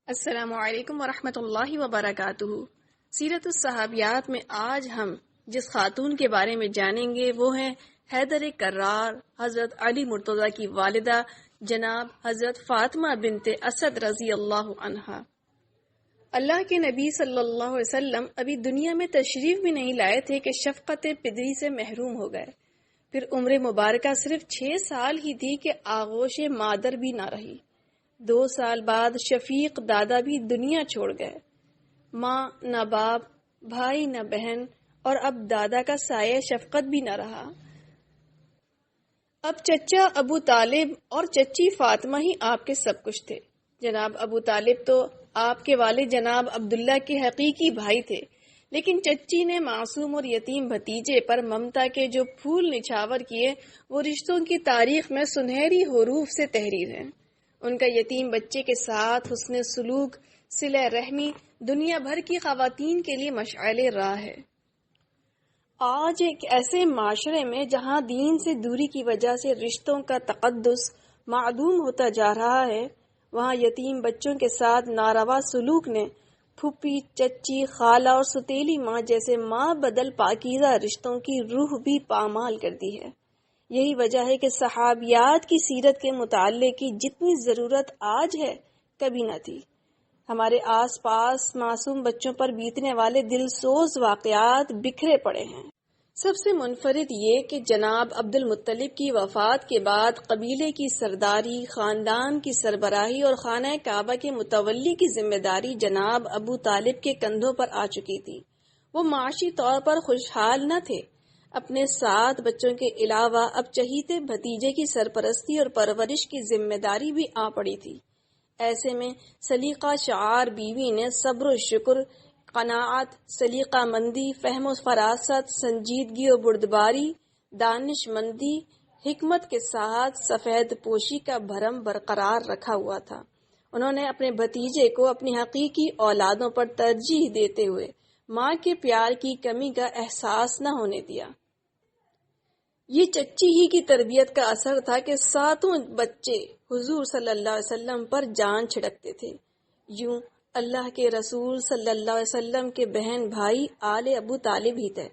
السلام علیکم ورحمۃ اللہ وبرکاتہ۔ سیرت الصحابیات میں آج ہم جس خاتون کے بارے میں جانیں گے وہ ہیں حیدر کرار، حضرت علی مرتضیٰ کی والدہ جناب حضرت فاطمہ بنت اسد رضی اللہ عنہا۔ اللہ کے نبی صلی اللہ علیہ وسلم ابھی دنیا میں تشریف بھی نہیں لائے تھے کہ شفقت پدری سے محروم ہو گئے۔ پھر عمر مبارکہ صرف 6 سال ہی تھی کہ آغوش مادر بھی نہ رہی۔ 2 سال بعد شفیق دادا بھی دنیا چھوڑ گئے۔ ماں نہ باپ، بھائی نہ بہن، اور اب دادا کا سایہ شفقت بھی نہ رہا۔ اب چچا ابو طالب اور چچی فاطمہ ہی آپ کے سب کچھ تھے۔ جناب ابو طالب تو آپ کے والد جناب عبداللہ کے حقیقی بھائی تھے، لیکن چچی نے معصوم اور یتیم بھتیجے پر ممتا کے جو پھول نچھاور کیے وہ رشتوں کی تاریخ میں سنہری حروف سے تحریر ہیں۔ ان کا یتیم بچے کے ساتھ حسن سلوک، صلہ رحمی دنیا بھر کی خواتین کے لیے مشعل راہ ہے۔ آج ایک ایسے معاشرے میں جہاں دین سے دوری کی وجہ سے رشتوں کا تقدس معدوم ہوتا جا رہا ہے، وہاں یتیم بچوں کے ساتھ ناروا سلوک نے پھوپھی، چچی، خالہ اور ستیلی ماں جیسے ماں بدل پاکیزہ رشتوں کی روح بھی پامال کر دی ہے۔ یہی وجہ ہے کہ صحابیات کی سیرت کے مطالعے کی جتنی ضرورت آج ہے کبھی نہ تھی۔ ہمارے آس پاس معصوم بچوں پر بیتنے والے دل سوز واقعات بکھرے پڑے ہیں۔ سب سے منفرد یہ کہ جناب عبد المطلب کی وفات کے بعد قبیلے کی سرداری، خاندان کی سربراہی اور خانہ کعبہ کے متولی کی ذمہ داری جناب ابو طالب کے کندھوں پر آ چکی تھی۔ وہ معاشی طور پر خوشحال نہ تھے۔ اپنے 7 بچوں کے علاوہ اب چہیتے بھتیجے کی سرپرستی اور پرورش کی ذمہ داری بھی آ پڑی تھی۔ ایسے میں سلیقہ شعار بیوی نے صبر و شکر، قناعت، سلیقہ مندی، فہم و فراست، سنجیدگی و بردباری، دانش مندی، حکمت کے ساتھ سفید پوشی کا بھرم برقرار رکھا ہوا تھا۔ انہوں نے اپنے بھتیجے کو اپنی حقیقی اولادوں پر ترجیح دیتے ہوئے ماں کے پیار کی کمی کا احساس نہ ہونے دیا۔ یہ چچی ہی کی تربیت کا اثر تھا کہ 7 بچے حضور صلی اللہ علیہ وسلم پر جان چھڑکتے تھے۔ یوں اللہ کے رسول صلی اللہ علیہ وسلم کے بہن بھائی آل ابو طالب ہی تھے۔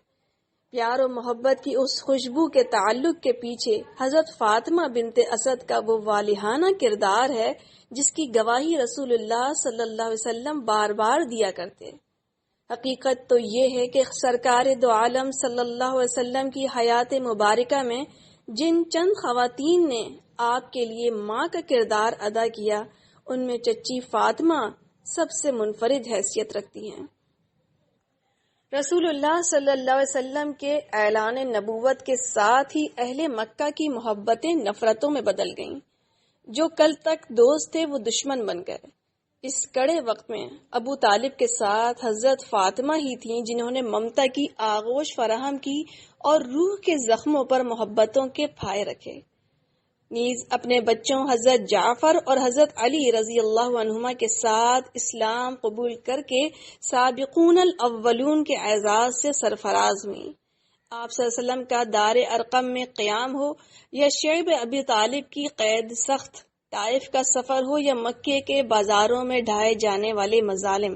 پیار و محبت کی اس خوشبو کے تعلق کے پیچھے حضرت فاطمہ بنت اسد کا وہ والہانہ کردار ہے جس کی گواہی رسول اللہ صلی اللہ علیہ وسلم بار بار دیا کرتے۔ حقیقت تو یہ ہے کہ سرکار دو عالم صلی اللہ علیہ وسلم کی حیات مبارکہ میں جن چند خواتین نے آپ کے لیے ماں کا کردار ادا کیا، ان میں چچی فاطمہ سب سے منفرد حیثیت رکھتی ہیں۔ رسول اللہ صلی اللہ علیہ وسلم کے اعلان نبوت کے ساتھ ہی اہل مکہ کی محبتیں نفرتوں میں بدل گئیں۔ جو کل تک دوست تھے وہ دشمن بن گئے۔ اس کڑے وقت میں ابو طالب کے ساتھ حضرت فاطمہ ہی تھیں جنہوں نے ممتا کی آغوش فراہم کی اور روح کے زخموں پر محبتوں کے پھائے رکھے۔ نیز اپنے بچوں حضرت جعفر اور حضرت علی رضی اللہ عنہما کے ساتھ اسلام قبول کر کے سابقون الاولون کے اعزاز سے سرفراز ہوئیں۔ آپ صلی اللہ علیہ وسلم کا دار ارقم میں قیام ہو یا شعب ابی طالب کی قید سخت، طائف کا سفر ہو یا مکے کے بازاروں میں ڈھائے جانے والے مظالم،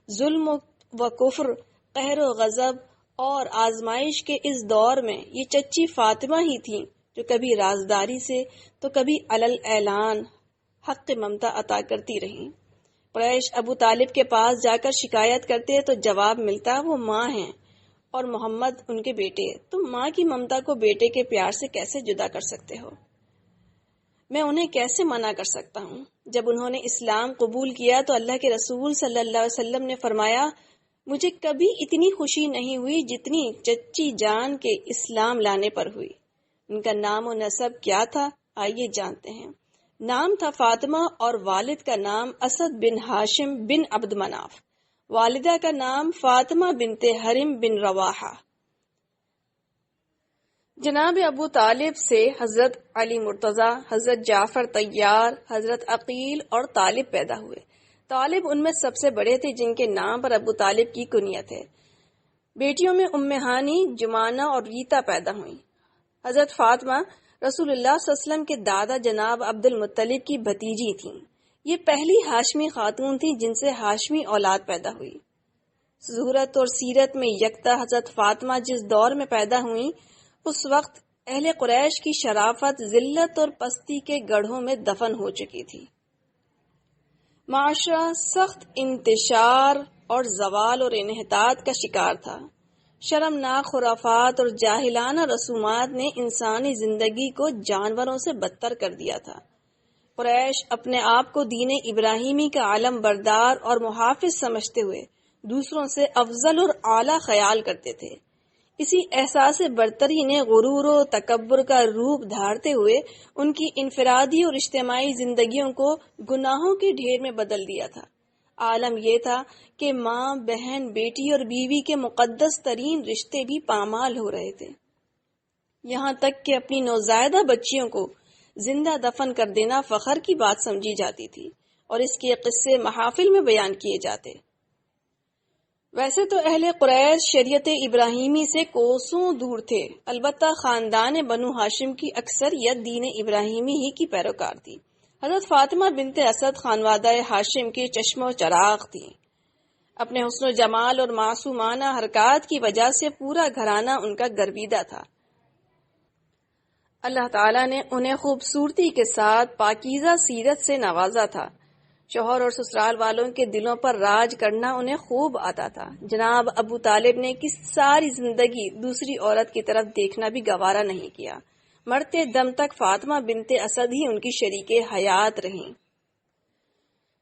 ظلم و کفر، قہر و غضب اور آزمائش کے اس دور میں یہ چچی فاطمہ ہی تھیں جو کبھی رازداری سے تو کبھی علل اعلان حق ممتا عطا کرتی رہیں۔ قریش ابو طالب کے پاس جا کر شکایت کرتے تو جواب ملتا وہ ماں ہیں اور محمد ان کے بیٹے، تم ماں کی ممتا کو بیٹے کے پیار سے کیسے جدا کر سکتے ہو؟ میں انہیں کیسے منع کر سکتا ہوں؟ جب انہوں نے اسلام قبول کیا تو اللہ کے رسول صلی اللہ علیہ وسلم نے فرمایا، مجھے کبھی اتنی خوشی نہیں ہوئی جتنی چچی جان کے اسلام لانے پر ہوئی۔ ان کا نام و نسب کیا تھا؟ آئیے جانتے ہیں۔ نام تھا فاطمہ اور والد کا نام اسد بن ہاشم بن عبد مناف، والدہ کا نام فاطمہ بنت حرم بن رواحہ۔ جناب ابو طالب سے حضرت علی مرتضیٰ، حضرت جعفر طیار، حضرت عقیل اور طالب پیدا ہوئے۔ طالب ان میں سب سے بڑے تھے جن کے نام پر ابو طالب کی کنیت ہے۔ بیٹیوں میں ام ہانی، جمانہ اور ریتا پیدا ہوئیں۔ حضرت فاطمہ رسول اللہ صلی اللہ علیہ وسلم کے دادا جناب عبد المطلب کی بھتیجی تھیں۔ یہ پہلی ہاشمی خاتون تھی جن سے ہاشمی اولاد پیدا ہوئی۔ ظہورت اور سیرت میں یکتا حضرت فاطمہ جس دور میں پیدا ہوئیں، اس وقت اہل قریش کی شرافت ذلت اور پستی کے گڑھوں میں دفن ہو چکی تھی۔ معاشرہ سخت انتشار اور زوال اور انحطاط کا شکار تھا۔ شرمناک خرافات اور جاہلانہ رسومات نے انسانی زندگی کو جانوروں سے بدتر کر دیا تھا۔ قریش اپنے آپ کو دین ابراہیمی کا علم بردار اور محافظ سمجھتے ہوئے دوسروں سے افضل اور اعلیٰ خیال کرتے تھے۔ اسی احساس برتری نے غرور و تکبر کا روپ دھارتے ہوئے ان کی انفرادی اور اجتماعی زندگیوں کو گناہوں کے ڈھیر میں بدل دیا تھا۔ عالم یہ تھا کہ ماں، بہن، بیٹی اور بیوی کے مقدس ترین رشتے بھی پامال ہو رہے تھے، یہاں تک کہ اپنی نوزائیدہ بچیوں کو زندہ دفن کر دینا فخر کی بات سمجھی جاتی تھی اور اس کے قصے محافل میں بیان کیے جاتے۔ ویسے تو اہل قریش شریعت ابراہیمی سے کوسوں دور تھے، البتہ خاندان بنو ہاشم کی اکثریت دین ابراہیمی ہی کی پیروکار تھی۔ حضرت فاطمہ بنت اسد خانوادہ ہاشم کے چشم و چراغ تھیں۔ اپنے حسن و جمال اور معصومانہ حرکات کی وجہ سے پورا گھرانہ ان کا گرویدہ تھا۔ اللہ تعالیٰ نے انہیں خوبصورتی کے ساتھ پاکیزہ سیرت سے نوازا تھا۔ شوہر اور سسرال والوں کے دلوں پر راج کرنا انہیں خوب آتا تھا۔ جناب ابو طالب نے ساری زندگی دوسری عورت کی طرف دیکھنا بھی گوارا نہیں کیا۔ مرتے دم تک فاطمہ بنت اسد ہی ان کی شریک حیات رہیں۔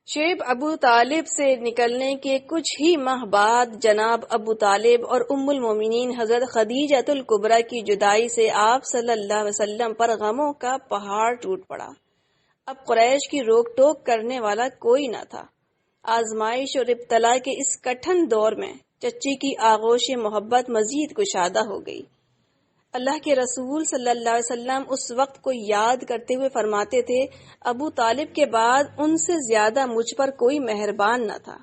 شعیب ابو طالب سے نکلنے کے کچھ ہی ماہ بعد جناب ابو طالب اور ام المومنین حضرت خدیجہ الکبریٰ کی جدائی سے آپ صلی اللہ علیہ وسلم پر غموں کا پہاڑ ٹوٹ پڑا۔ اب قریش کی روک ٹوک کرنے والا کوئی نہ تھا۔ آزمائش اور ابتلا کے اس کٹھن دور میں چچی کی آغوش محبت مزید کشادہ ہو گئی۔ اللہ کے رسول صلی اللہ علیہ وسلم اس وقت کو یاد کرتے ہوئے فرماتے تھے، ابو طالب کے بعد ان سے زیادہ مجھ پر کوئی مہربان نہ تھا۔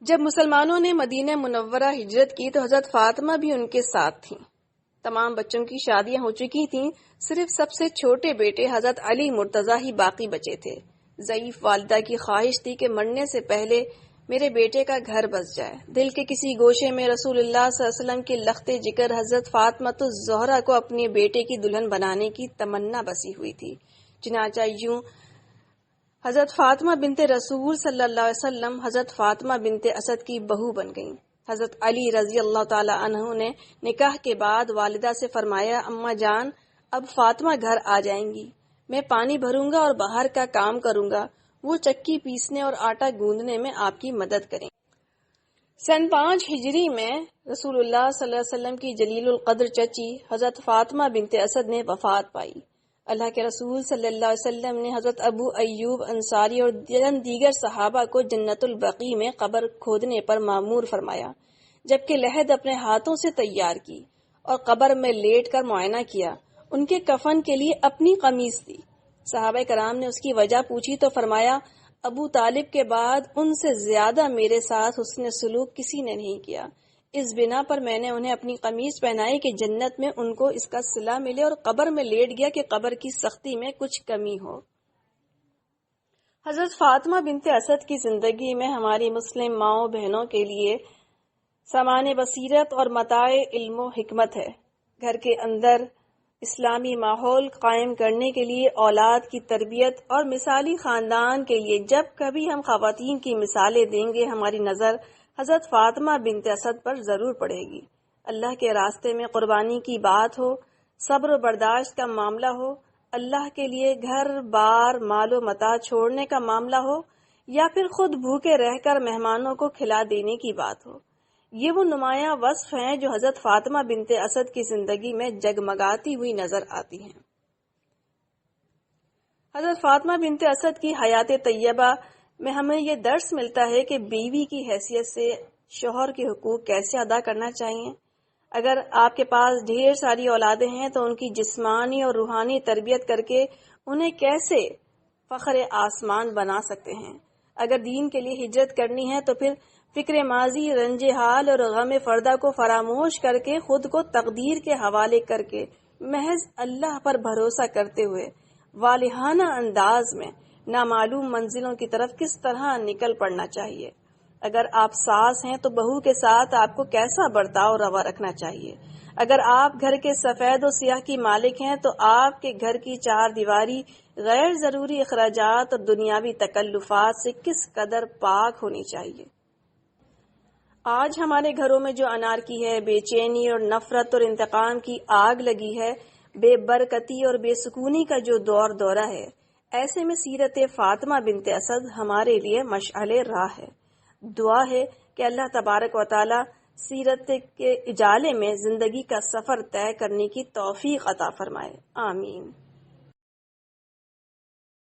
جب مسلمانوں نے مدینہ منورہ ہجرت کی تو حضرت فاطمہ بھی ان کے ساتھ تھیں۔ تمام بچوں کی شادیاں ہو چکی تھیں، صرف سب سے چھوٹے بیٹے حضرت علی مرتضیٰ ہی باقی بچے تھے۔ ضعیف والدہ کی خواہش تھی کہ مرنے سے پہلے میرے بیٹے کا گھر بس جائے۔ دل کے کسی گوشے میں رسول اللہ صلی اللہ علیہ وسلم کے لخت جگر حضرت فاطمہ الزہرا کو اپنے بیٹے کی دلہن بنانے کی تمنا بسی ہوئی تھی۔ چنانچہ یوں حضرت فاطمہ بنت رسول صلی اللہ علیہ وسلم حضرت فاطمہ بنت اسد کی بہو بن گئیں۔ حضرت علی رضی اللہ تعالی عنہ نے نکاح کے بعد والدہ سے فرمایا، اماں جان اب فاطمہ گھر آ جائیں گی، میں پانی بھروں گا اور باہر کا کام کروں گا، وہ چکی پیسنے اور آٹا گوندنے میں آپ کی مدد کریں۔ سن 5 ہجری میں رسول اللہ صلی اللہ علیہ وسلم کی جلیل القدر چچی حضرت فاطمہ بنت اسد نے وفات پائی۔ اللہ کے رسول صلی اللہ علیہ وسلم نے حضرت ابو ایوب انصاری اور دیگر صحابہ کو جنت البقیع میں قبر کھودنے پر مامور فرمایا، جبکہ لحد اپنے ہاتھوں سے تیار کی اور قبر میں لیٹ کر معائنہ کیا۔ ان کے کفن کے لیے اپنی قمیص دی۔ صحابہ کرام نے اس کی وجہ پوچھی تو فرمایا، ابو طالب کے بعد ان سے زیادہ میرے ساتھ حسن سلوک کسی نے نہیں کیا، اس بنا پر میں نے انہیں اپنی قمیص پہنائی کہ جنت میں ان کو اس کا صلہ ملے، اور قبر میں لیٹ گیا کہ قبر کی سختی میں کچھ کمی ہو۔ حضرت فاطمہ بنت اسد کی زندگی میں ہماری مسلم ماؤں بہنوں کے لیے سامان بصیرت اور متاع علم و حکمت ہے۔ گھر کے اندر اسلامی ماحول قائم کرنے کے لیے، اولاد کی تربیت اور مثالی خاندان کے لیے جب کبھی ہم خواتین کی مثالیں دیں گے، ہماری نظر حضرت فاطمہ بنت اسد پر ضرور پڑے گی۔ اللہ کے راستے میں قربانی کی بات ہو، صبر و برداشت کا معاملہ ہو، اللہ کے لیے گھر بار مال و متاع چھوڑنے کا معاملہ ہو، یا پھر خود بھوکے رہ کر مہمانوں کو کھلا دینے کی بات ہو، یہ وہ نمایاں وصف ہیں جو حضرت فاطمہ بنت اسد کی زندگی میں جگمگاتی ہوئی نظر آتی ہیں۔ حضرت فاطمہ بنت اسد کی حیات طیبہ میں ہمیں یہ درس ملتا ہے کہ بیوی کی حیثیت سے شوہر کے حقوق کیسے ادا کرنا چاہیے۔ اگر آپ کے پاس ڈھیر ساری اولادیں ہیں تو ان کی جسمانی اور روحانی تربیت کر کے انہیں کیسے فخر آسمان بنا سکتے ہیں۔ اگر دین کے لیے ہجرت کرنی ہے تو پھر فکر ماضی، رنج حال اور غم فردہ کو فراموش کر کے خود کو تقدیر کے حوالے کر کے محض اللہ پر بھروسہ کرتے ہوئے والہانہ انداز میں نامعلوم منزلوں کی طرف کس طرح نکل پڑنا چاہیے۔ اگر آپ ساس ہیں تو بہو کے ساتھ آپ کو کیسا برتاؤ روا رکھنا چاہیے۔ اگر آپ گھر کے سفید و سیاہ کی مالک ہیں تو آپ کے گھر کی چار دیواری غیر ضروری اخراجات اور دنیاوی تکلفات سے کس قدر پاک ہونی چاہیے۔ آج ہمارے گھروں میں جو انارکی ہے، بے چینی اور نفرت اور انتقام کی آگ لگی ہے، بے برکتی اور بے سکونی کا جو دورہ ہے، ایسے میں سیرت فاطمہ بنت اسد ہمارے لیے مشعل راہ ہے۔ دعا ہے کہ اللہ تبارک و تعالی سیرت کے اجالے میں زندگی کا سفر طے کرنے کی توفیق عطا فرمائے، آمین۔